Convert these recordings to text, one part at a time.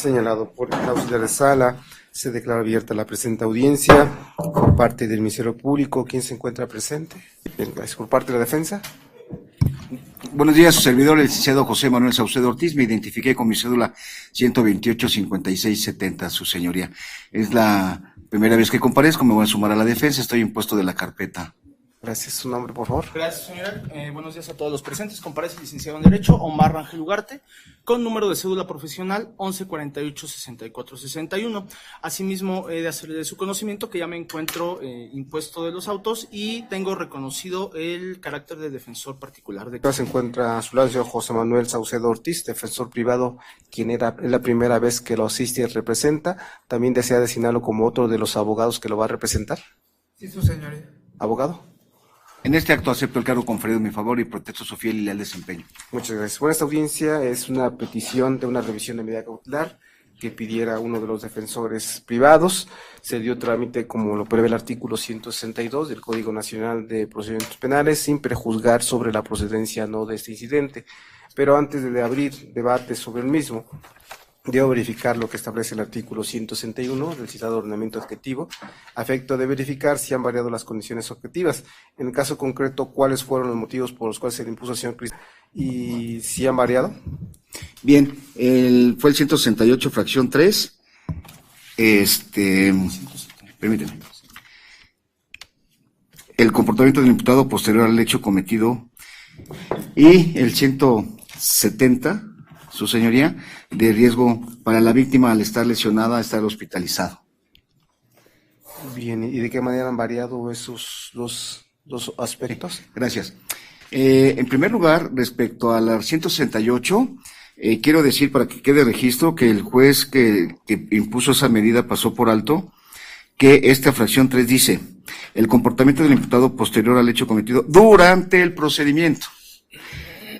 Señalado por el auxiliar de sala, se declara abierta la presente audiencia por parte del Ministerio Público. ¿Quién se encuentra presente? Bien, gracias. Por parte de la defensa. Buenos días, su servidor, el licenciado José Manuel Saucedo Ortiz. Me identifiqué con mi cédula 128-5670, su señoría. Es la primera vez que comparezco, me voy a sumar a la defensa, estoy impuesto de la carpeta. Gracias. Su nombre, por favor. Gracias, señora. Buenos días a todos los presentes. Comparece el licenciado en Derecho, Omar Rangel Ugarte, con número de cédula profesional 1148-6461. Asimismo, he de hacerle de su conocimiento que ya me encuentro impuesto de los autos y tengo reconocido el carácter de defensor particular. Se encuentra a su lado el señor José Manuel Saucedo Ortiz, defensor privado, quien es la primera vez que lo asiste y representa. ¿También desea designarlo como otro de los abogados que lo va a representar? Sí, su señoría. ¿Abogado? En este acto acepto el cargo conferido en mi favor y protesto su fiel y leal desempeño. Muchas gracias. Bueno, esta audiencia es una petición de una revisión de medida cautelar que pidiera uno de los defensores privados. Se dio trámite como lo prevé el artículo 162 del Código Nacional de Procedimientos Penales, sin prejuzgar sobre la procedencia no de este incidente. Pero antes de abrir debate sobre el mismo, debo verificar lo que establece el artículo 161 del citado ordenamiento adjetivo, a efecto de verificar si han variado las condiciones objetivas. En el caso concreto, ¿cuáles fueron los motivos por los cuales se le impuso al señor Cristian? ¿Y si han variado? Bien, fue el 168, fracción 3. Permíteme. El comportamiento del imputado posterior al hecho cometido y el 170, su señoría, de riesgo para la víctima al estar lesionada, estar hospitalizado. Bien, ¿y de qué manera han variado esos dos aspectos? Gracias. En primer lugar, respecto al 168, quiero decir para que quede registro que el juez que impuso esa medida pasó por alto que esta fracción 3 dice: el comportamiento del imputado posterior al hecho cometido durante el procedimiento.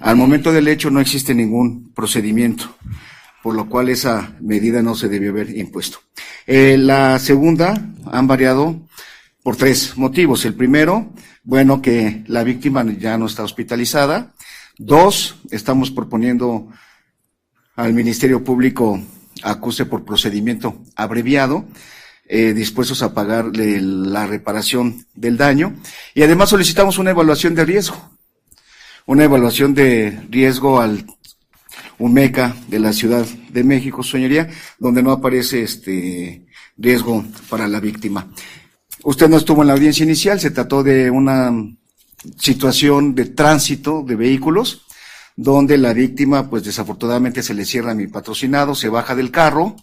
Al momento del hecho no existe ningún procedimiento, por lo cual esa medida no se debió haber impuesto. La segunda han variado por 3 motivos. El primero, bueno, que la víctima ya no está hospitalizada. 2, estamos proponiendo al Ministerio Público acuse por procedimiento abreviado, dispuestos a pagarle la reparación del daño. Y además solicitamos una evaluación de riesgo. Una evaluación de riesgo al UMECA de la Ciudad de México, señoría, donde no aparece riesgo para la víctima. Usted no estuvo en la audiencia inicial, se trató de una situación de tránsito de vehículos, donde la víctima, pues desafortunadamente se le cierra mi patrocinado, se baja del carro.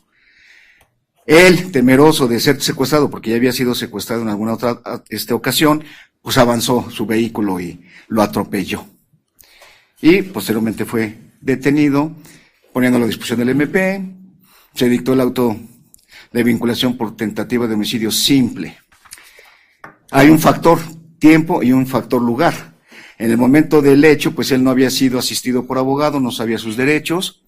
Él, temeroso de ser secuestrado, porque ya había sido secuestrado en alguna otra ocasión, pues avanzó su vehículo y lo atropelló. Y posteriormente fue detenido, poniéndolo a disposición del MP, se dictó el auto de vinculación por tentativa de homicidio simple. Hay un factor tiempo y un factor lugar. En el momento del hecho, pues él no había sido asistido por abogado, no sabía sus derechos,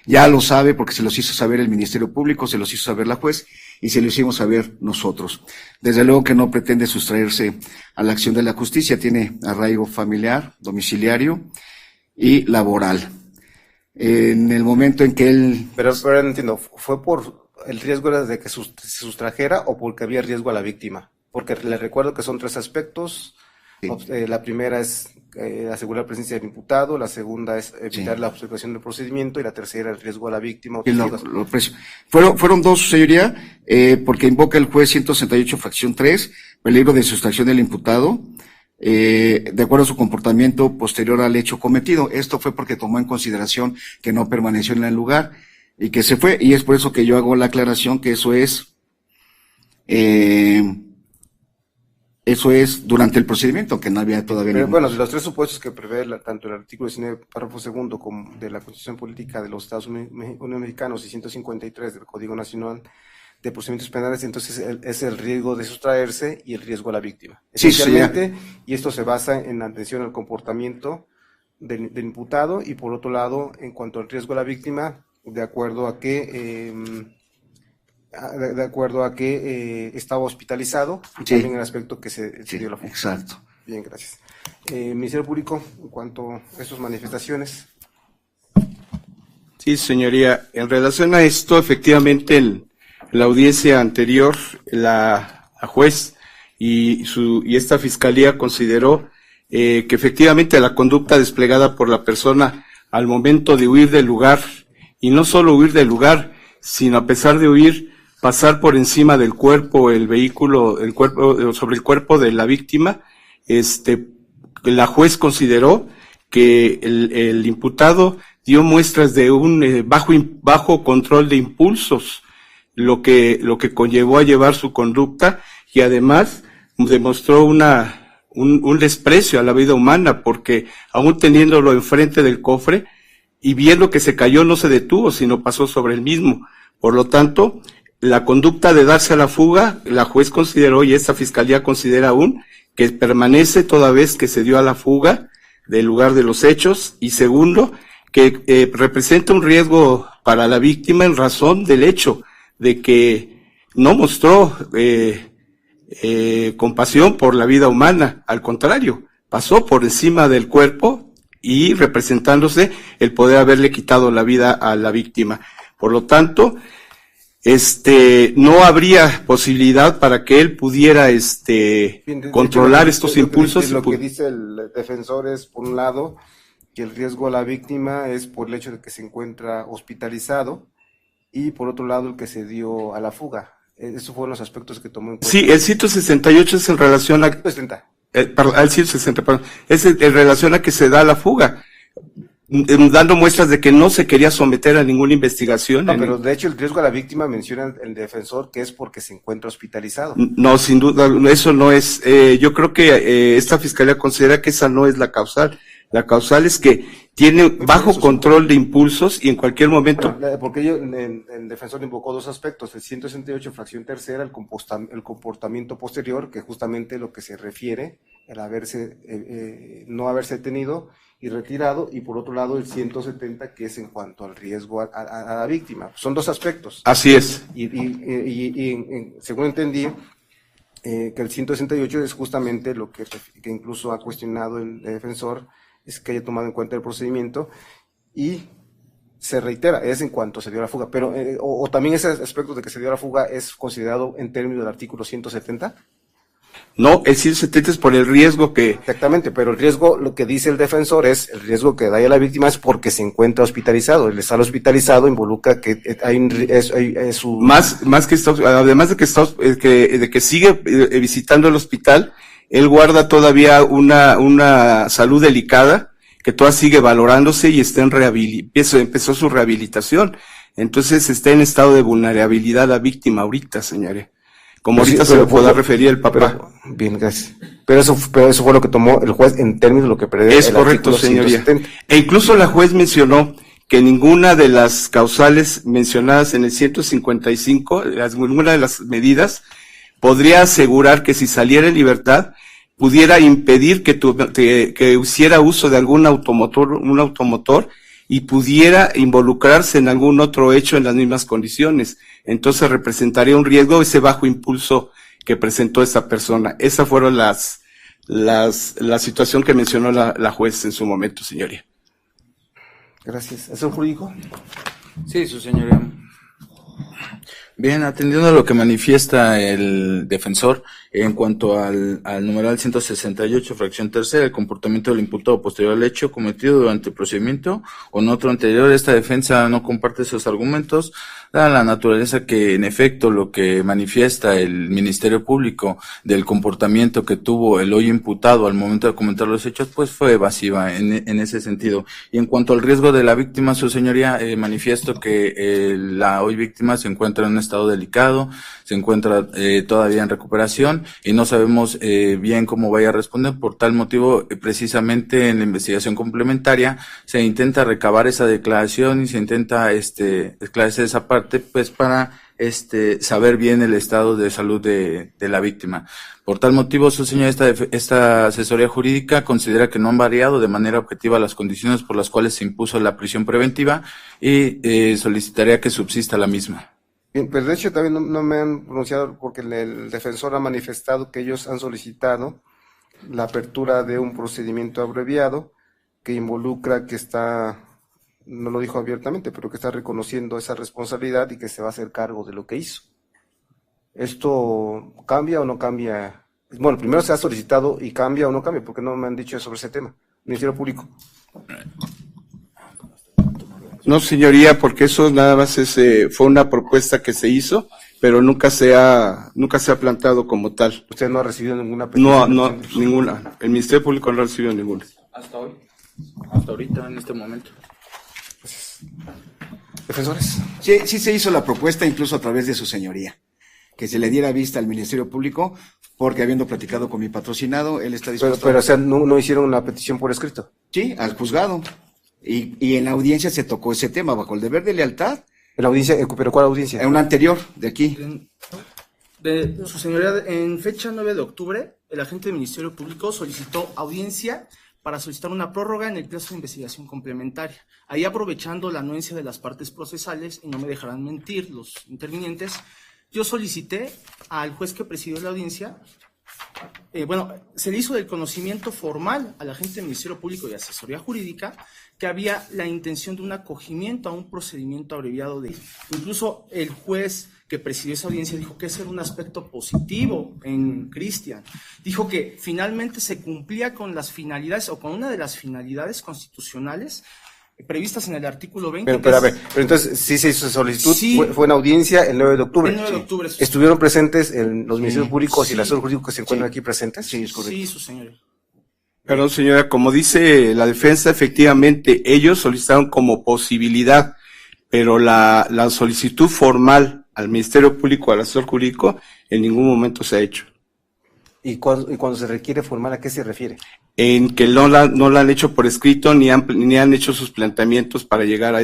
ya lo sabe porque se los hizo saber el Ministerio Público, se los hizo saber la juez y se lo hicimos saber nosotros. Desde luego que no pretende sustraerse a la acción de la justicia, tiene arraigo familiar, domiciliario y laboral. En el momento en que él... Pero no entiendo, ¿fue por el riesgo de que se sustrajera o porque había riesgo a la víctima? Porque le recuerdo que son 3 aspectos. Sí. La primera es asegurar la presencia del imputado, la segunda es evitar la observación del procedimiento y la tercera el riesgo a la víctima. Fueron 2, señoría, porque invoca el juez 168, fracción 3, peligro de sustracción del imputado, de acuerdo a su comportamiento posterior al hecho cometido. Esto fue porque tomó en consideración que no permaneció en el lugar y que se fue, y es por eso que yo hago la aclaración que eso es durante el procedimiento, que no había todavía Pero bueno, de los 3 supuestos que prevé tanto el artículo 19, párrafo segundo, como de la Constitución Política de los Estados Unidos Mexicanos y 153 del Código Nacional de Procedimientos Penales, entonces es el riesgo de sustraerse y el riesgo a la víctima. Esencialmente, y esto se basa en la atención al comportamiento del imputado y por otro lado, en cuanto al riesgo a la víctima, de acuerdo a que estaba hospitalizado y también el aspecto que se dio la fuga. Exacto. Bien, gracias. Ministerio Público, en cuanto a estas manifestaciones. Sí, señoría. En relación a esto, efectivamente, en la audiencia anterior, la juez y esta fiscalía consideró que efectivamente la conducta desplegada por la persona al momento de huir del lugar, y no solo huir del lugar, sino a pesar de huir, pasar por encima del cuerpo, sobre el cuerpo de la víctima, la juez consideró que el imputado dio muestras de un bajo control de impulsos, lo que conllevó a llevar su conducta, y además demostró un desprecio a la vida humana, porque aún teniéndolo enfrente del cofre y viendo que se cayó, no se detuvo, sino pasó sobre el mismo. Por lo tanto, la conducta de darse a la fuga, la juez consideró, y esta fiscalía considera aún, que permanece toda vez que se dio a la fuga del lugar de los hechos, y segundo, que representa un riesgo para la víctima en razón del hecho de que no mostró compasión por la vida humana, al contrario, pasó por encima del cuerpo y representándose el poder haberle quitado la vida a la víctima. Por lo tanto, no habría posibilidad para que él pudiera controlar estos impulsos. Lo que dice el defensor es, por un lado, que el riesgo a la víctima es por el hecho de que se encuentra hospitalizado, y por otro lado el que se dio a la fuga. Esos fueron los aspectos que tomó en cuenta. Sí, el 168 es en relación a... 160. El 160, perdón. Es en relación a que se da a la fuga, dando muestras de que no se quería someter a ninguna investigación. No, pero de hecho el riesgo a la víctima menciona el defensor que es porque se encuentra hospitalizado. No, sin duda, eso no es. Yo creo que esta fiscalía considera que esa no es la causal. La causal es que tiene bajo control de impulsos y en cualquier momento. Porque el defensor invocó dos aspectos: el 168, fracción tercera, el comportamiento posterior, que justamente lo que se refiere al no haberse detenido y retirado, y por otro lado el 170, que es en cuanto al riesgo a la víctima. Son dos aspectos. Así es. Y según entendí, que el 168 es justamente lo que incluso ha cuestionado el defensor, es que haya tomado en cuenta el procedimiento, y se reitera, es en cuanto se dio la fuga, pero o también ese aspecto de que se dio la fuga es considerado en términos del artículo 170. No, el 170 es por el riesgo que... Exactamente, pero el riesgo, lo que dice el defensor es, el riesgo que da a la víctima es porque se encuentra hospitalizado. El estar hospitalizado involucra que es un... Más que además de que sigue visitando el hospital, él guarda todavía una salud delicada, que todavía sigue valorándose y está empezó su rehabilitación. Entonces está en estado de vulnerabilidad la víctima ahorita, señores. Como ahorita se lo podrá referir el papá. Bien, gracias. Pero eso fue lo que tomó el juez en términos de lo que prevé. Es correcto, señoría. 170. E incluso la juez mencionó que ninguna de las causales mencionadas en el 155, ninguna de las medidas, podría asegurar que si saliera en libertad, pudiera impedir que hiciera uso de un automotor y pudiera involucrarse en algún otro hecho en las mismas condiciones. Entonces representaría un riesgo ese bajo impulso que presentó esa persona. Esas fueron la situación que mencionó la juez en su momento, señoría. Gracias. ¿Es un jurídico? Sí, su señoría. Bien, atendiendo a lo que manifiesta el defensor en cuanto al numeral 168, fracción tercera, el comportamiento del imputado posterior al hecho cometido durante el procedimiento o en otro anterior, esta defensa no comparte esos argumentos, dada la naturaleza que en efecto lo que manifiesta el Ministerio Público del comportamiento que tuvo el hoy imputado al momento de comentar los hechos, pues fue evasiva en ese sentido. Y en cuanto al riesgo de la víctima, su señoría, manifiesto que la hoy víctima se encuentra en un estado delicado, se encuentra todavía en recuperación y no sabemos bien cómo vaya a responder. Por tal motivo, precisamente en la investigación complementaria se intenta recabar esa declaración y se intenta esclarecer esa parte, pues para saber bien el estado de salud de la víctima. Por tal motivo, su señor, esta asesoría jurídica considera que no han variado de manera objetiva las condiciones por las cuales se impuso la prisión preventiva y solicitaría que subsista la misma. Bien, pero de hecho también no me han pronunciado porque el defensor ha manifestado que ellos han solicitado la apertura de un procedimiento abreviado que involucra que está no lo dijo abiertamente, pero que está reconociendo esa responsabilidad y que se va a hacer cargo de lo que hizo. ¿Esto cambia o no cambia? Bueno, primero se ha solicitado y cambia o no cambia, porque no me han dicho sobre ese tema. Ministerio Público. No, señoría, porque eso nada más fue una propuesta que se hizo, pero nunca se ha planteado como tal. ¿Usted no ha recibido ninguna petición? No, ninguna. El Ministerio Público no ha recibido ninguna. Hasta hoy. Hasta ahorita, en este momento. ¿Defensores? Sí se hizo la propuesta incluso a través de su señoría, que se le diera vista al Ministerio Público, porque habiendo platicado con mi patrocinado, él está dispuesto. Pero o sea, no hicieron una petición por escrito. Sí, al juzgado. Y en la audiencia se tocó ese tema, bajo el deber de lealtad. ¿En la audiencia? ¿Pero cuál audiencia? En una anterior, de aquí. De su señoría, en fecha 9 de octubre, el agente del Ministerio Público solicitó audiencia para solicitar una prórroga en el plazo de investigación complementaria. Ahí, aprovechando la anuencia de las partes procesales, y no me dejarán mentir los intervinientes, yo solicité al juez que presidió la audiencia, se le hizo del conocimiento formal al agente del Ministerio Público y asesoría jurídica que había la intención de un acogimiento a un procedimiento abreviado de... Incluso el juez que presidió esa audiencia dijo que ese era un aspecto positivo en Cristian. Dijo que finalmente se cumplía con las finalidades o con una de las finalidades constitucionales previstas en el artículo 20. Pero entonces sí se hizo solicitud, Sí. fue en audiencia el 9 de octubre. El 9 de octubre. Sí. ¿Estuvieron presentes los ministerios públicos y Sí. el asesor jurídico que se encuentran aquí presentes? Sí, es correcto. Sí, su señoría. Perdón, señora, como dice la defensa, efectivamente, ellos solicitaron como posibilidad, pero la solicitud formal al Ministerio Público, al asesor jurídico, en ningún momento se ha hecho. ¿Y cuando se requiere formal, a qué se refiere? En que no la han hecho por escrito, ni han hecho sus planteamientos para llegar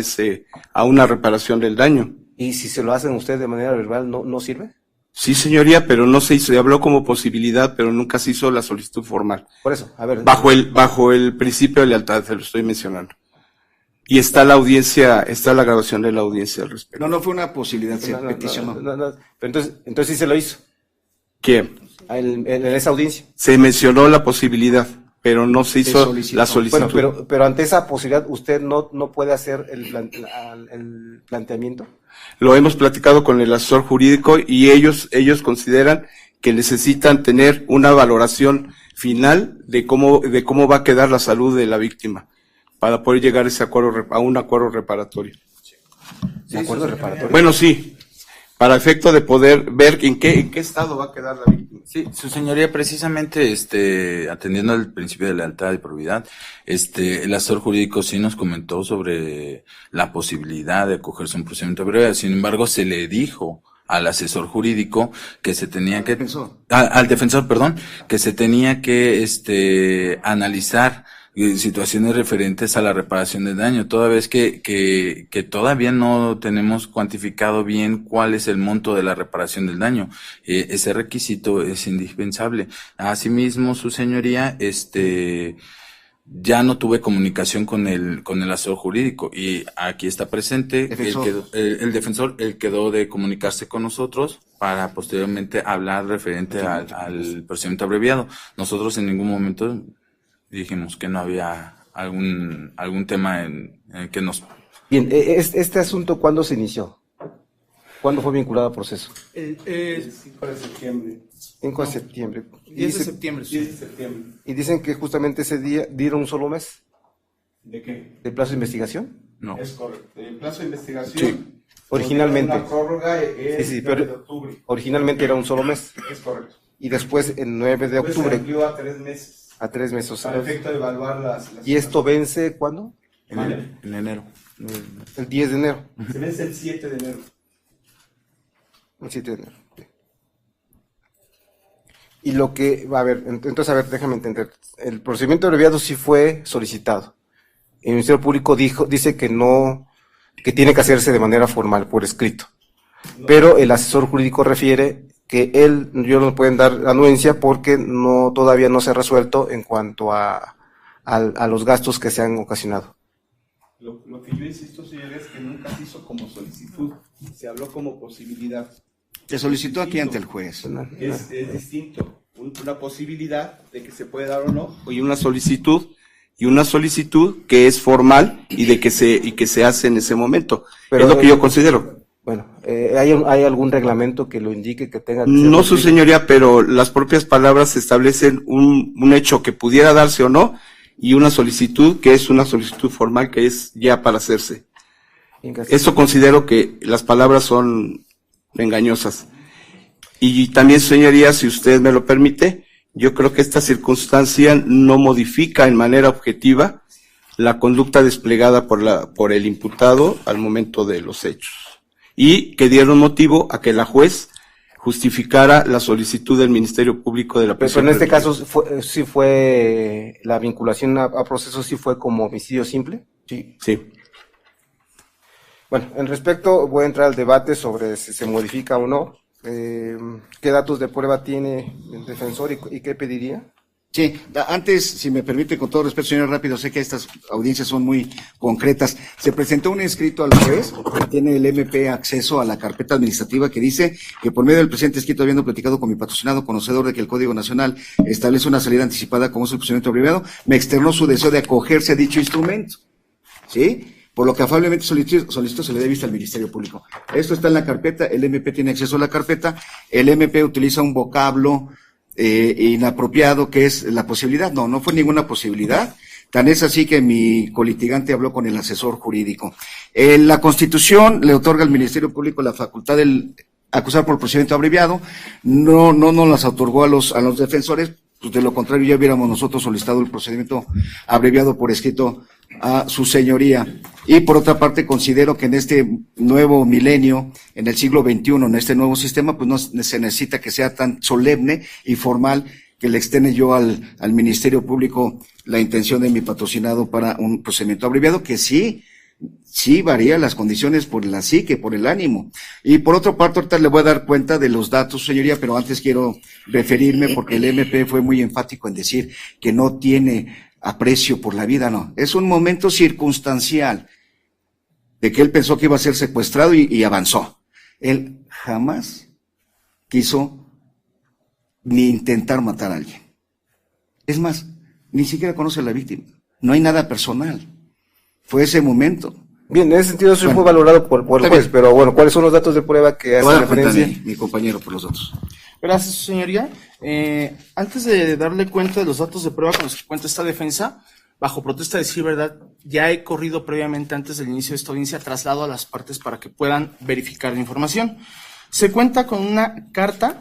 a una reparación del daño. ¿Y si se lo hacen ustedes de manera verbal, no sirve? Sí, señoría, pero no se hizo, se habló como posibilidad, pero nunca se hizo la solicitud formal. Por eso, a ver. Bajo el principio de lealtad, se lo estoy mencionando. Y está la audiencia, está la grabación de la audiencia al respecto. No fue una posibilidad, se peticionó. No. Pero entonces sí se lo hizo, ¿Qué? en esa audiencia. Se mencionó la posibilidad, pero no se hizo solicitó. la solicitud. Bueno, pero ante esa posibilidad, ¿usted no puede hacer el planteamiento? Lo hemos platicado con el asesor jurídico y ellos consideran que necesitan tener una valoración final de cómo va a quedar la salud de la víctima para poder llegar a un acuerdo reparatorio. ¿De acuerdo reparatorio? Bueno, sí, para efecto de poder ver en qué estado va a quedar la víctima. Sí, su señoría, precisamente, atendiendo al principio de lealtad y probidad, el asesor jurídico sí nos comentó sobre la posibilidad de acogerse a un procedimiento breve. Sin embargo, se le dijo al asesor jurídico que se tenía que, al defensor, perdón, que se tenía que, analizar situaciones referentes a la reparación del daño, toda vez que todavía no tenemos cuantificado bien cuál es el monto de la reparación del daño. Ese requisito es indispensable. Asimismo, su señoría, ya no tuve comunicación con el asesor jurídico y aquí está presente el defensor, él quedó de comunicarse con nosotros para posteriormente hablar referente al procedimiento abreviado. Nosotros en ningún momento dijimos que no había algún tema en que nos... Bien, ¿este asunto cuándo se inició? ¿Cuándo fue vinculado al proceso? El 5 de septiembre. 5 de septiembre. 10 de septiembre. Sí. 10 de septiembre. Y dicen que justamente ese día dieron un solo mes ¿De qué? de plazo de investigación. No. Es correcto. El plazo de investigación. Sí. Originalmente. La prórroga es Sí, 9 de pero octubre. originalmente era un solo mes. Es correcto. Y después, el 9 de Después se octubre, amplió a 3 meses. a 3 meses. Para efecto de evaluar las ¿Y esto vence cuándo? En enero. El 10 de enero. Se vence el 7 de enero. El 7 de enero. Y lo que, entonces, déjame entender. El procedimiento abreviado sí fue solicitado. El Ministerio Público dice que no, que tiene que hacerse de manera formal, por escrito. Pero el asesor jurídico refiere que ellos no pueden dar anuencia porque todavía no se ha resuelto en cuanto a los gastos que se han ocasionado. Lo que yo insisto, señores, es que nunca se hizo como solicitud, se habló como posibilidad. Se solicitó aquí ante el juez. Es distinto, una posibilidad de que se puede dar o no, y una solicitud y una solicitud que es formal y que se hace en ese momento. Pero, es lo que yo considero. Bueno, ¿hay algún reglamento que lo indique que tenga que ser No, su posible? señoría, pero las propias palabras establecen un hecho que pudiera darse o no, y una solicitud que es una solicitud formal que es ya para hacerse. Eso considero que las palabras son engañosas. Y también, señoría, si usted me lo permite, yo creo que esta circunstancia no modifica en manera objetiva la conducta desplegada por el imputado al momento de los hechos, y que dieron motivo a que la juez justificara la solicitud del Ministerio Público de la Pero prisión en este preventiva. caso sí fue la vinculación a proceso, sí fue como homicidio simple. Sí. Sí. Bueno, en respecto, voy a entrar al debate sobre si se modifica o no. ¿Qué datos de prueba tiene el defensor y qué pediría? Sí, antes, si me permite, con todo respeto, señor Rápido, sé que estas audiencias son muy concretas. Se presentó un escrito al juez, tiene el MP acceso a la carpeta administrativa que dice que por medio del presente escrito, habiendo platicado con mi patrocinado, conocedor de que el Código Nacional establece una salida anticipada como es el procedimiento abreviado, me externó su deseo de acogerse a dicho instrumento. ¿Sí? Por lo que afablemente solicito se le dé vista al Ministerio Público. Esto está en la carpeta, el MP tiene acceso a la carpeta, el MP utiliza un vocablo inapropiado que es la posibilidad. No fue ninguna posibilidad. Tan es así que mi colitigante habló con el asesor jurídico. La Constitución le otorga al Ministerio Público la facultad del acusar por procedimiento abreviado. No nos las otorgó a los defensores. Pues de lo contrario ya hubiéramos nosotros solicitado el procedimiento abreviado por escrito a su señoría. Y por otra parte considero que en este nuevo milenio, en el siglo XXI, en este nuevo sistema, pues no se necesita que sea tan solemne y formal que le externe yo al Ministerio Público la intención de mi patrocinado para un procedimiento abreviado que sí varía las condiciones por la psique, por el ánimo. Y por otra parte, ahorita le voy a dar cuenta de los datos, señoría, pero antes quiero referirme porque el MP fue muy enfático en decir que no tiene aprecio por la vida, no. Es un momento circunstancial de que él pensó que iba a ser secuestrado y avanzó. Él jamás quiso ni intentar matar a alguien. Es más, ni siquiera conoce a la víctima. No hay nada personal. Fue ese momento. Bien, en ese sentido eso fue valorado por el juez, pero bueno, ¿cuáles son los datos de prueba que hacen referencia? Mi compañero por los datos. Gracias, señoría. Antes de darle cuenta de los datos de prueba con los que cuenta esta defensa, bajo protesta de decir verdad, ya he corrido previamente antes del inicio de esta audiencia traslado a las partes para que puedan verificar la información. Se cuenta con una carta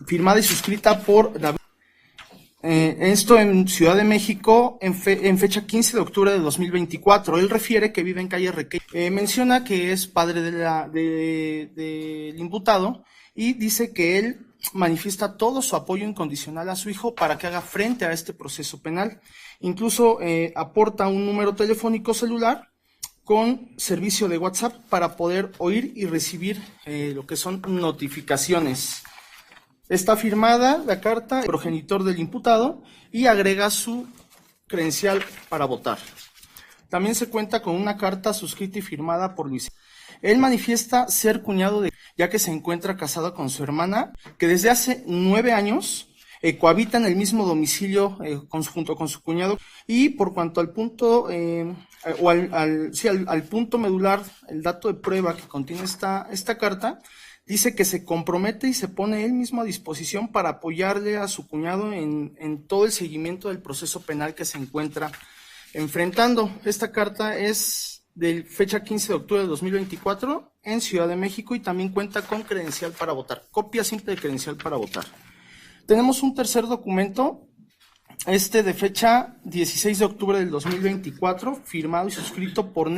firmada y suscrita por David. Esto en Ciudad de México en fecha 15 de octubre de 2024. Él refiere que vive en calle Requejo. Menciona que es padre del imputado y dice que él manifiesta todo su apoyo incondicional a su hijo para que haga frente a este proceso penal. Incluso aporta un número telefónico celular con servicio de WhatsApp para poder oír y recibir lo que son notificaciones. Está firmada la carta, el progenitor del imputado, y agrega su credencial para votar. También se cuenta con una carta suscrita y firmada por Luis. Él manifiesta ser cuñado ya que se encuentra casado con su hermana, que desde hace 9 años cohabita en el mismo domicilio junto con su cuñado. Y por cuanto al punto, al punto medular, el dato de prueba que contiene esta carta, dice que se compromete y se pone él mismo a disposición para apoyarle a su cuñado en todo el seguimiento del proceso penal que se encuentra enfrentando. Esta carta es de fecha 15 de octubre de 2024 en Ciudad de México y también cuenta con credencial para votar, copia simple de credencial para votar. Tenemos un tercer documento, de fecha 16 de octubre del 2024, firmado y suscrito por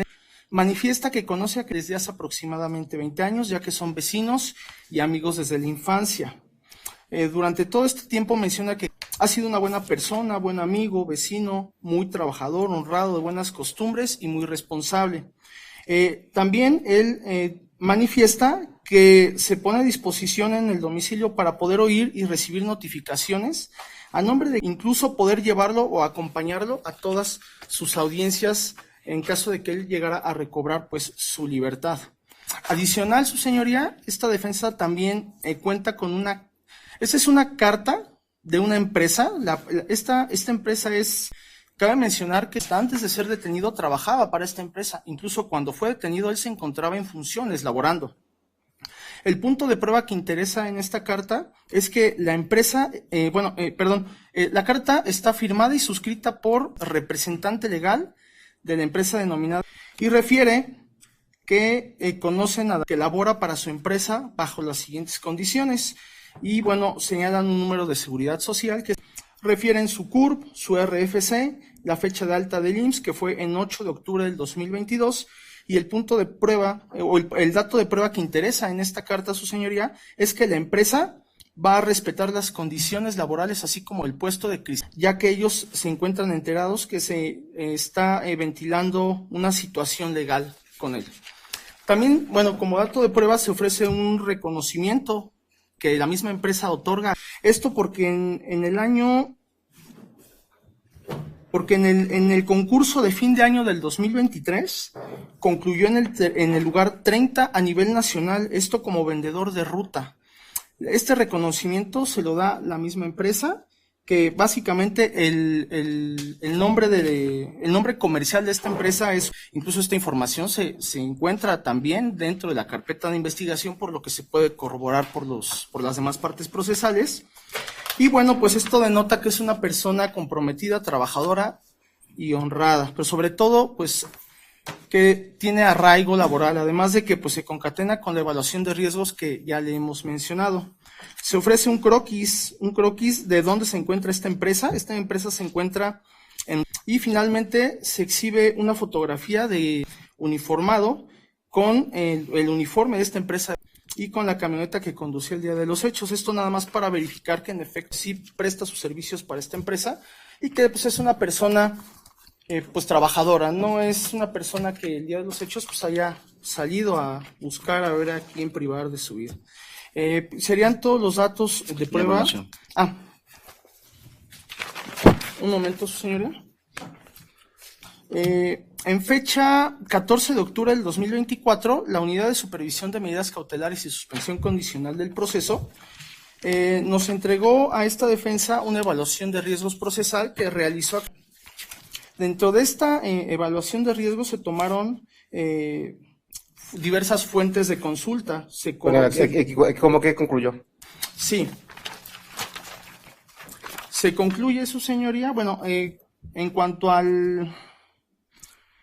manifiesta que conoce a que desde hace aproximadamente 20 años, ya que son vecinos y amigos desde la infancia. Durante todo este tiempo menciona que ha sido una buena persona, buen amigo, vecino, muy trabajador, honrado, de buenas costumbres y muy responsable. También él manifiesta que se pone a disposición en el domicilio para poder oír y recibir notificaciones, a nombre de incluso poder llevarlo o acompañarlo a todas sus audiencias en caso de que él llegara a recobrar pues su libertad. Adicional, su señoría, esta defensa también cuenta con esta es una carta de una empresa. Esta empresa es Cabe mencionar que antes de ser detenido trabajaba para esta empresa. Incluso cuando fue detenido él se encontraba en funciones, laborando. El punto de prueba que interesa en esta carta es que la empresa, la carta está firmada y suscrita por representante legal de la empresa denominada y refiere que conocen a que labora para su empresa bajo las siguientes condiciones y bueno, señalan un número de seguridad social que refieren su CURP, su RFC, la fecha de alta del IMSS que fue en 8 de octubre del 2022 y el punto de prueba o el dato de prueba que interesa en esta carta, su señoría, es que la empresa va a respetar las condiciones laborales así como el puesto de crisis, ya que ellos se encuentran enterados que se está ventilando una situación legal con él. También, bueno, como dato de prueba se ofrece un reconocimiento que la misma empresa otorga. Esto porque en el concurso de fin de año del 2023 concluyó en el lugar 30 a nivel nacional, esto como vendedor de ruta. Este reconocimiento se lo da la misma empresa, que básicamente el nombre comercial de esta empresa es, incluso esta información se encuentra también dentro de la carpeta de investigación, por lo que se puede corroborar por las demás partes procesales. Y bueno, pues esto denota que es una persona comprometida, trabajadora y honrada, pero sobre todo, pues, que tiene arraigo laboral, además de que pues se concatena con la evaluación de riesgos que ya le hemos mencionado. Se ofrece un croquis de dónde se encuentra esta empresa. Esta empresa se encuentra y finalmente se exhibe una fotografía de uniformado con el uniforme de esta empresa y con la camioneta que conducía el día de los hechos. Esto nada más para verificar que en efecto sí presta sus servicios para esta empresa y que pues es una persona pues trabajadora, no es una persona que el día de los hechos pues haya salido a buscar a ver a quién privar de su vida. Serían todos los datos de prueba. Un momento, su señoría. En fecha 14 de octubre del 2024, la Unidad de Supervisión de Medidas Cautelares y Suspensión Condicional del Proceso nos entregó a esta defensa una evaluación de riesgos procesal que realizó. Dentro de esta evaluación de riesgos se tomaron diversas fuentes de consulta. ¿Cómo que concluyó? Sí. Se concluye, su señoría, bueno, en cuanto al...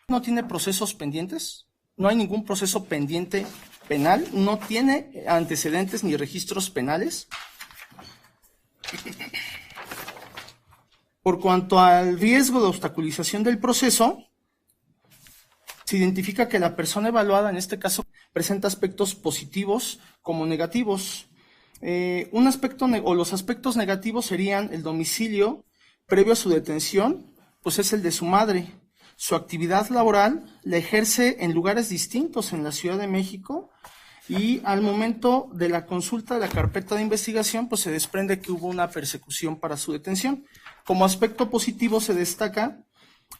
No tiene procesos pendientes, no hay ningún proceso pendiente penal, no tiene antecedentes ni registros penales. Por cuanto al riesgo de obstaculización del proceso, se identifica que la persona evaluada, en este caso, presenta aspectos positivos como negativos. Un aspecto o los aspectos negativos serían el domicilio previo a su detención, pues es el de su madre. Su actividad laboral la ejerce en lugares distintos en la Ciudad de México y al momento de la consulta de la carpeta de investigación, pues se desprende que hubo una persecución para su detención. Como aspecto positivo se destaca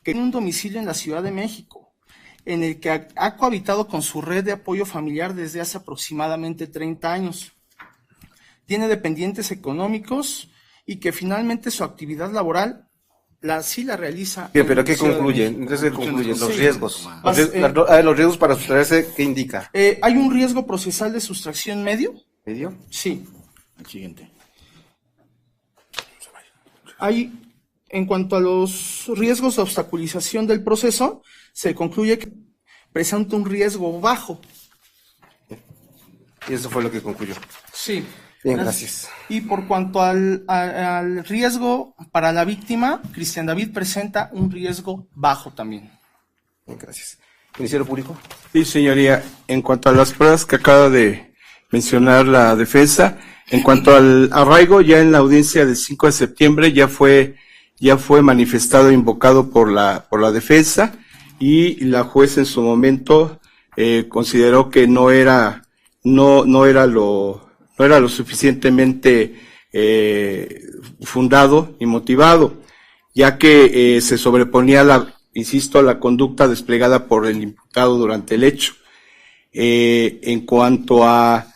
que tiene un domicilio en la Ciudad de México, en el que ha cohabitado con su red de apoyo familiar desde hace aproximadamente 30 años. Tiene dependientes económicos y que finalmente su actividad laboral sí la realiza. Bien, pero ¿qué concluye? Entonces, ¿qué concluyen? Los riesgos. Los riesgos para sustraerse, ¿qué indica? Hay un riesgo procesal de sustracción medio. ¿Medio? Sí. El siguiente. En cuanto a los riesgos de obstaculización del proceso, se concluye que presenta un riesgo bajo. Y eso fue lo que concluyó. Sí. Bien, gracias. Y por cuanto al riesgo para la víctima, Cristian David presenta un riesgo bajo también. Bien, gracias. ¿Ministerio Público? Sí, señoría. En cuanto a las pruebas que acaba de mencionar la defensa, en cuanto al arraigo, ya en la audiencia del 5 de septiembre ya fue manifestado e invocado por la defensa y la juez en su momento consideró que no era lo suficientemente fundado y motivado, ya que se sobreponía la conducta desplegada por el imputado durante el hecho. En cuanto a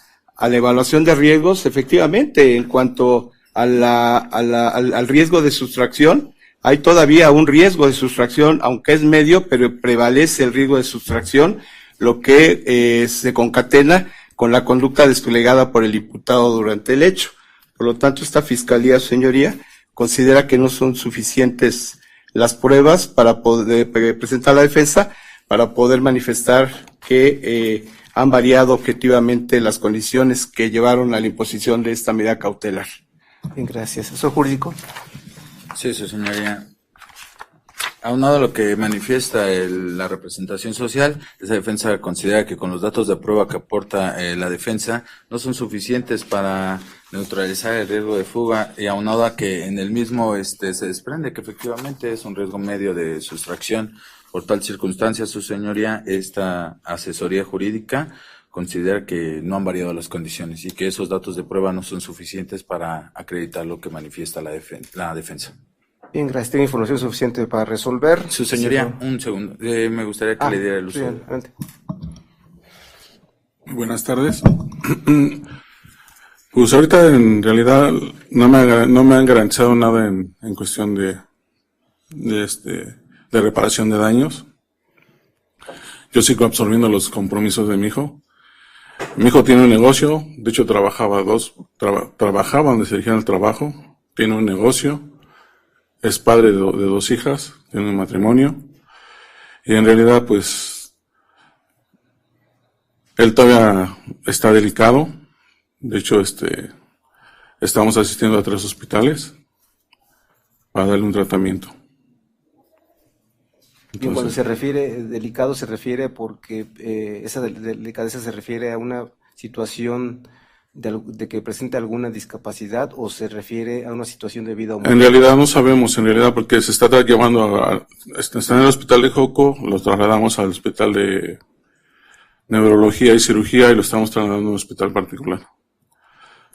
la evaluación de riesgos, efectivamente, en cuanto al riesgo de sustracción, hay todavía un riesgo de sustracción, aunque es medio, pero prevalece el riesgo de sustracción, lo que se concatena con la conducta desplegada por el imputado durante el hecho. Por lo tanto, esta Fiscalía, señoría, considera que no son suficientes las pruebas para poder presentar la defensa, para poder manifestar que han variado objetivamente las condiciones que llevaron a la imposición de esta medida cautelar. Bien, gracias. ¿Asesor jurídico? Sí, su señoría. Aunado a lo que manifiesta la representación social, esa defensa considera que con los datos de prueba que aporta la defensa no son suficientes para neutralizar el riesgo de fuga, y aunado a que en el mismo se desprende que efectivamente es un riesgo medio de sustracción. Por tal circunstancia, su señoría, esta asesoría jurídica considera que no han variado las condiciones y que esos datos de prueba no son suficientes para acreditar lo que manifiesta la defensa. Bien, gracias. ¿Tiene información suficiente para resolver? Su señoría, un segundo. Me gustaría que le diera el uso. Bien, adelante. Buenas tardes. Pues ahorita en realidad no me han garantizado nada en cuestión de reparación de daños. Yo sigo absorbiendo los compromisos de mi hijo. Mi hijo tiene un negocio, de hecho trabajaba donde se dirigía al trabajo, tiene un negocio, es padre de dos hijas, tiene un matrimonio, y en realidad pues él todavía está delicado. De hecho estamos asistiendo a 3 hospitales para darle un tratamiento. Bien, cuando se refiere delicado, se refiere porque esa delicadeza se refiere a una situación de que presente alguna discapacidad, o se refiere a una situación de vida o muerte. En realidad no sabemos, porque se está llevando está en el hospital de Joco, lo trasladamos al hospital de neurología y cirugía y lo estamos trasladando a un hospital particular.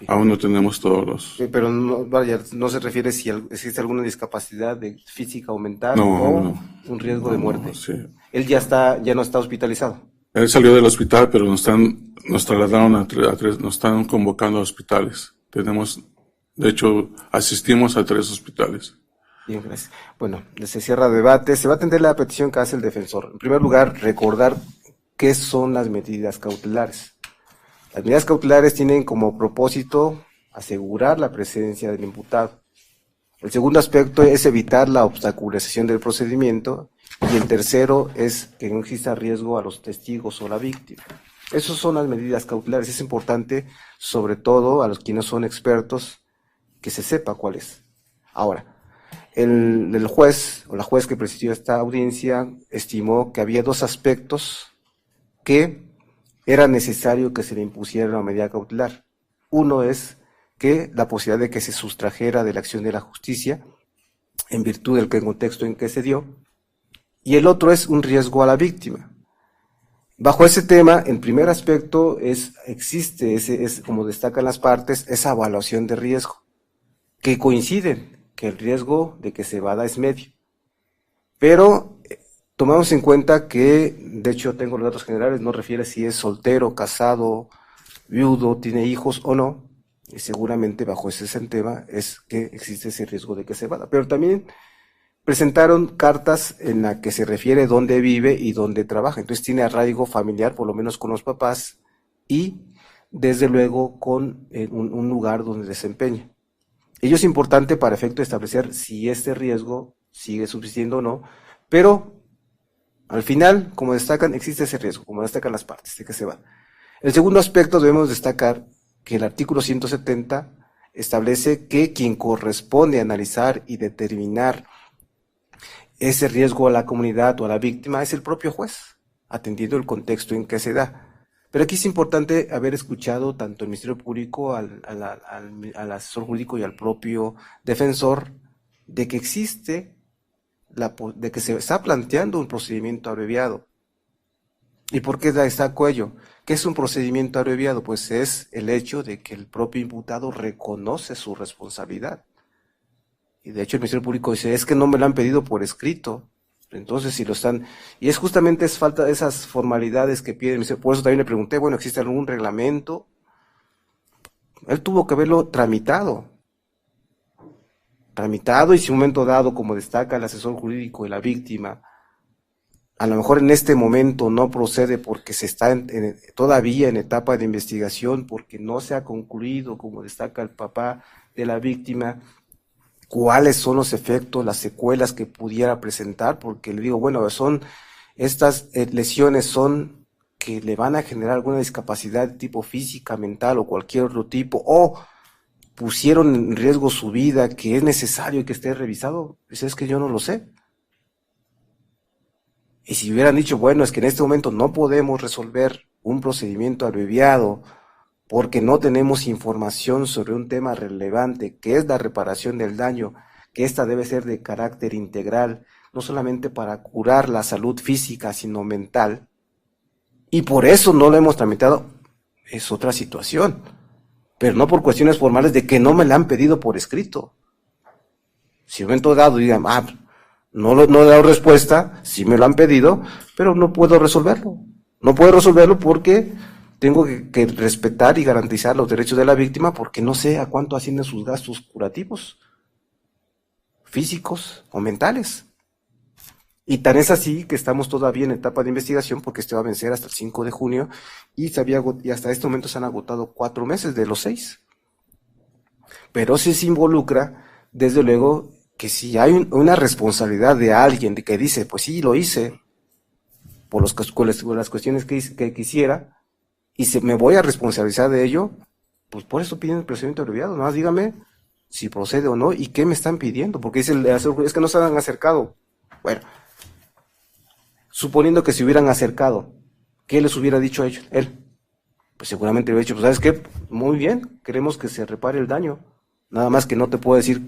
Aún no tenemos todos los... Pero no, vaya, no se refiere si existe alguna discapacidad física o mental, no, un riesgo de muerte. Sí. Él ya no está hospitalizado. Él salió del hospital, pero nos trasladaron a 3, nos están convocando a hospitales. De hecho, asistimos a 3 hospitales. Bien, gracias. Bueno, se cierra el debate. Se va a atender la petición que hace el defensor. En primer lugar, recordar qué son las medidas cautelares. Las medidas cautelares tienen como propósito asegurar la presencia del imputado. El segundo aspecto es evitar la obstaculización del procedimiento, y el tercero es que no exista riesgo a los testigos o la víctima. Esas son las medidas cautelares. Es importante, sobre todo a los que no son expertos, que se sepa cuál es. Ahora, el juez o la juez que presidió esta audiencia estimó que había 2 aspectos que era necesario que se le impusiera una medida cautelar. Uno es que la posibilidad de que se sustrajera de la acción de la justicia en virtud del contexto en que se dio, y el otro es un riesgo a la víctima. Bajo ese tema, el primer aspecto existe, como destacan las partes, esa evaluación de riesgo, que coinciden, que el riesgo de que se evada es medio. Pero tomamos en cuenta que, de hecho tengo los datos generales, no refiere si es soltero, casado, viudo, tiene hijos o no, y seguramente bajo ese tema es que existe ese riesgo de que se evada. Pero también presentaron cartas en la que se refiere dónde vive y dónde trabaja, entonces tiene arraigo familiar, por lo menos con los papás, y desde luego con un lugar donde desempeña. Ello es importante para efecto de establecer si este riesgo sigue subsistiendo o no, pero al final, como destacan, existe ese riesgo, como destacan las partes, de que se va. El segundo aspecto debemos destacar que el artículo 170 establece que quien corresponde analizar y determinar ese riesgo a la comunidad o a la víctima es el propio juez, atendiendo el contexto en que se da. Pero aquí es importante haber escuchado tanto al Ministerio Público, al asesor jurídico y al propio defensor, de que existe, de que se está planteando un procedimiento abreviado. ¿Y por qué destaco ello? ¿Qué es un procedimiento abreviado? Pues es el hecho de que el propio imputado reconoce su responsabilidad. Y de hecho el Ministerio Público dice, es que no me lo han pedido por escrito. Entonces, si lo están, y es justamente falta de esas formalidades que piden, por eso también le pregunté, bueno, ¿existe algún reglamento? Él tuvo que haberlo tramitado, tramitado, y si en un momento dado, como destaca el asesor jurídico de la víctima, a lo mejor en este momento no procede porque se está todavía en etapa de investigación, porque no se ha concluido, como destaca el papá de la víctima, cuáles son los efectos, las secuelas que pudiera presentar, porque le digo, bueno, estas lesiones son que le van a generar alguna discapacidad de tipo física, mental o cualquier otro tipo, o pusieron en riesgo su vida, que es necesario que esté revisado. Pues es que yo no lo sé. Y si hubieran dicho, bueno, es que en este momento no podemos resolver un procedimiento abreviado porque no tenemos información sobre un tema relevante, que es la reparación del daño, que esta debe ser de carácter integral, no solamente para curar la salud física, sino mental, y por eso no lo hemos tramitado, es otra situación, pero no por cuestiones formales de que no me la han pedido por escrito. Si en un momento dado digan, no he dado respuesta, sí me lo han pedido, pero no puedo resolverlo. No puedo resolverlo porque tengo que respetar y garantizar los derechos de la víctima, porque no sé a cuánto ascienden sus gastos curativos, físicos o mentales. Y tan es así que estamos todavía en etapa de investigación, porque este va a vencer hasta el 5 de junio, y hasta este momento se han agotado 4 meses de los 6. Pero sí se involucra, desde luego, que si hay una responsabilidad de alguien de que dice, pues sí, lo hice, por las cuestiones que quisiera, y me voy a responsabilizar de ello, pues por eso piden el procedimiento abreviado. Nada más dígame si procede o no, y qué me están pidiendo, porque dice es que no se han acercado. Bueno, suponiendo que se hubieran acercado, ¿qué les hubiera dicho a ellos? Él, pues seguramente hubiera dicho, pues ¿sabes qué? Muy bien, queremos que se repare el daño, nada más que no te puedo decir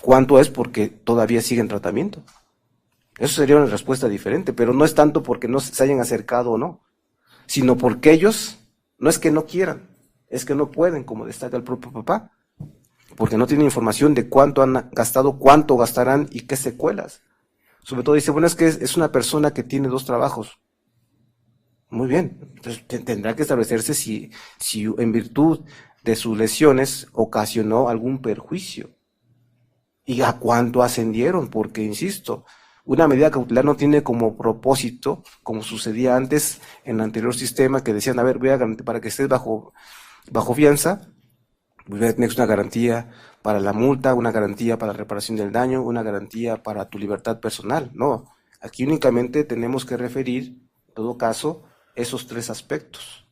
cuánto es porque todavía sigue en tratamiento. Eso sería una respuesta diferente, pero no es tanto porque no se hayan acercado o no, sino porque ellos, no es que no quieran, es que no pueden, como destaca el propio papá, porque no tienen información de cuánto han gastado, cuánto gastarán y qué secuelas. Sobre todo dice, bueno, es que es una persona que tiene 2 trabajos. Muy bien, entonces tendrá que establecerse si en virtud de sus lesiones ocasionó algún perjuicio. ¿Y a cuánto ascendieron? Porque, insisto, una medida cautelar no tiene como propósito, como sucedía antes en el anterior sistema, que decían, a ver, para que estés bajo fianza, voy a tener una garantía para la multa, una garantía para la reparación del daño, una garantía para tu libertad personal. No, aquí únicamente tenemos que referir, en todo caso, esos 3 aspectos.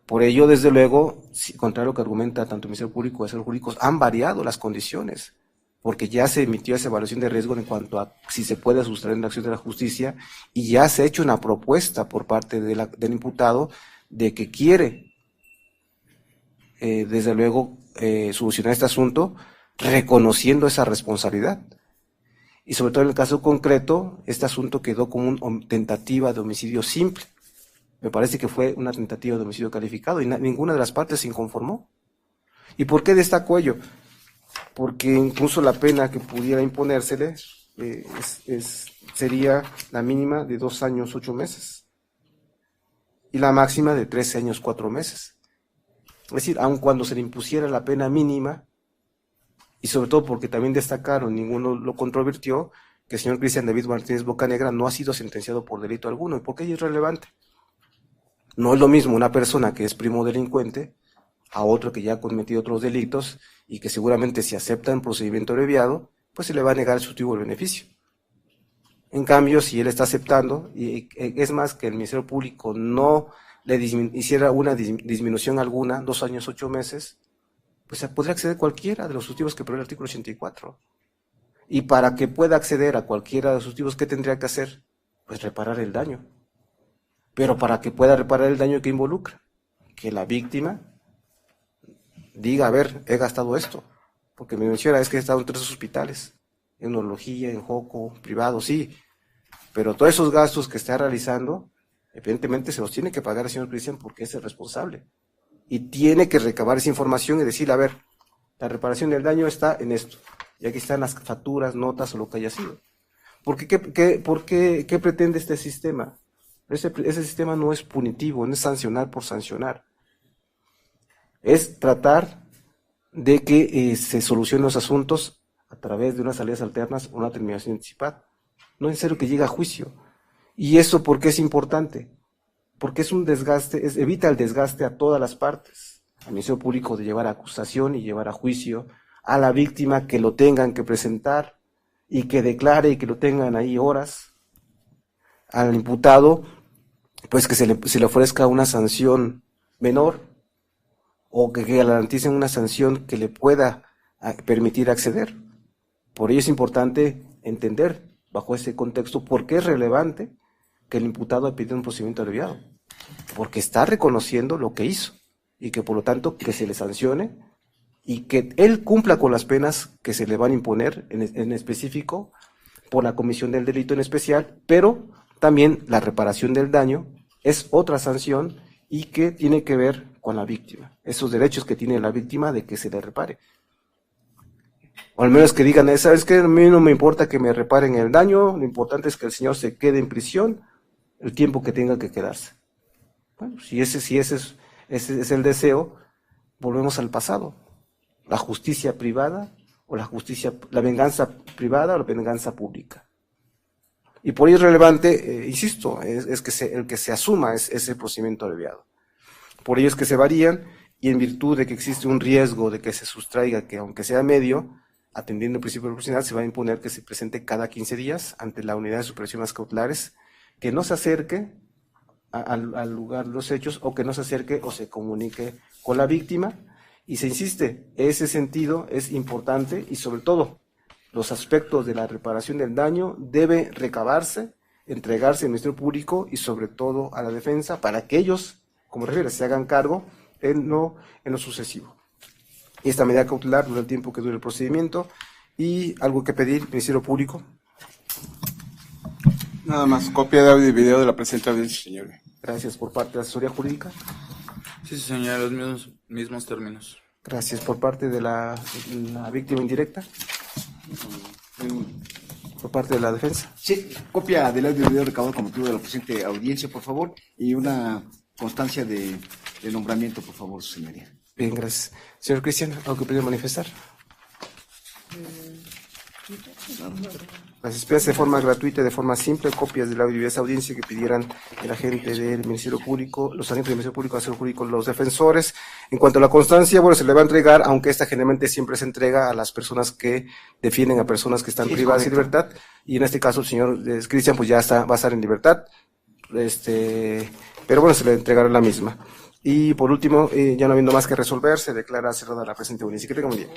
Por ello, desde luego, contrario a lo que argumenta tanto el Ministerio Público como el asesor jurídico, han variado las condiciones, porque ya se emitió esa evaluación de riesgo en cuanto a si se puede sustraer en la acción de la justicia, y ya se ha hecho una propuesta por parte del imputado de que quiere, desde luego, solucionar este asunto, reconociendo esa responsabilidad. Y sobre todo en el caso concreto, este asunto quedó como una tentativa de homicidio simple. Me parece que fue una tentativa de homicidio calificado y ninguna de las partes se inconformó. ¿Y por qué destaco ello? Porque incluso la pena que pudiera imponérsele sería la mínima de 2 años 8 meses y la máxima de 13 años 4 meses. Es decir, aun cuando se le impusiera la pena mínima, y sobre todo porque también destacaron, ninguno lo controvirtió, que el señor Cristian David Martínez Bocanegra no ha sido sentenciado por delito alguno. ¿Y por qué ello es relevante? No es lo mismo una persona que es primo delincuente a otro que ya ha cometido otros delitos y que seguramente si acepta un procedimiento abreviado, pues se le va a negar el sustitutivo del beneficio. En cambio, si él está aceptando, y es más que el Ministerio Público no le hiciera una disminución alguna, 2 años 8 meses, pues se podría acceder a cualquiera de los sustitutivos que prevé el artículo 84. Y para que pueda acceder a cualquiera de los sustitutivos, ¿qué tendría que hacer? Pues reparar el daño. Pero para que pueda reparar el daño, ¿qué involucra? Que la víctima diga, a ver, he gastado esto, porque me menciona, es que he estado en 3 hospitales, en neurología, en Joco, privado, sí, pero todos esos gastos que está realizando, evidentemente se los tiene que pagar el señor Cristian porque es el responsable, y tiene que recabar esa información y decirle, a ver, la reparación del daño está en esto, y aquí están las facturas, notas o lo que haya sido. Porque ¿qué pretende este sistema? Ese sistema no es punitivo, no es sancionar por sancionar. Es tratar de que se solucionen los asuntos a través de unas salidas alternas o una terminación anticipada. No es necesario que llegue a juicio. ¿Y eso por qué es importante? Porque es un desgaste, evita el desgaste a todas las partes. Al Ministerio Público de llevar a acusación y llevar a juicio a la víctima, que lo tengan que presentar y que declare y que lo tengan ahí horas. Al imputado, pues que se le ofrezca una sanción menor o que garanticen una sanción que le pueda permitir acceder. Por ello es importante entender bajo ese contexto por qué es relevante que el imputado pida un procedimiento abreviado, porque está reconociendo lo que hizo y que por lo tanto que se le sancione y que él cumpla con las penas que se le van a imponer en específico por la comisión del delito en especial, pero también la reparación del daño es otra sanción y que tiene que ver con la víctima, esos derechos que tiene la víctima de que se le repare. O al menos que digan, ¿sabes qué? A mí no me importa que me reparen el daño, lo importante es que el señor se quede en prisión el tiempo que tenga que quedarse. Bueno, si ese es el deseo, volvemos al pasado. La justicia privada o la venganza privada o la venganza pública. Y por ello es relevante, insisto, es que el que se asuma es ese procedimiento abreviado. Por ello es que se varían, y en virtud de que existe un riesgo de que se sustraiga, que aunque sea medio, atendiendo el principio proporcional, se va a imponer que se presente cada 15 días ante la unidad de supervisiones cautelares, que no se acerque al lugar de los hechos, o que no se acerque o se comunique con la víctima, y se insiste, ese sentido es importante, y sobre todo, los aspectos de la reparación del daño debe recabarse, entregarse al Ministerio Público y sobre todo a la defensa, para que ellos, como refieres, se hagan cargo en lo sucesivo. Esta medida cautelar dura el tiempo que dure el procedimiento. Y algo que pedir, Ministerio Público. Nada más, copia de audio y video de la presente audiencia, señor. Gracias por parte de la asesoría jurídica. Sí, señor, los mismos términos. Gracias por parte de la víctima indirecta. Por parte de la defensa. Sí, copia del audio y video recabado con motivo de la presente audiencia, por favor, y una constancia de nombramiento, por favor, su señoría. Bien, gracias. Señor Cristian, ¿algo que pudiera manifestar? Las esperas de forma gratuita, de forma simple, copias del audio y de esa audiencia que pidieran el agente del Ministerio Público, los agentes del Ministerio Público, el jurídico, los defensores. En cuanto a la constancia, bueno, se le va a entregar, aunque esta generalmente siempre se entrega a las personas que defienden a personas que están privadas de libertad, y en este caso el señor Cristian pues ya va a estar en libertad, pero bueno, se le entregará la misma. Y por último, ya no habiendo más que resolver, se declara cerrada la presente audiencia. Que tenga un día.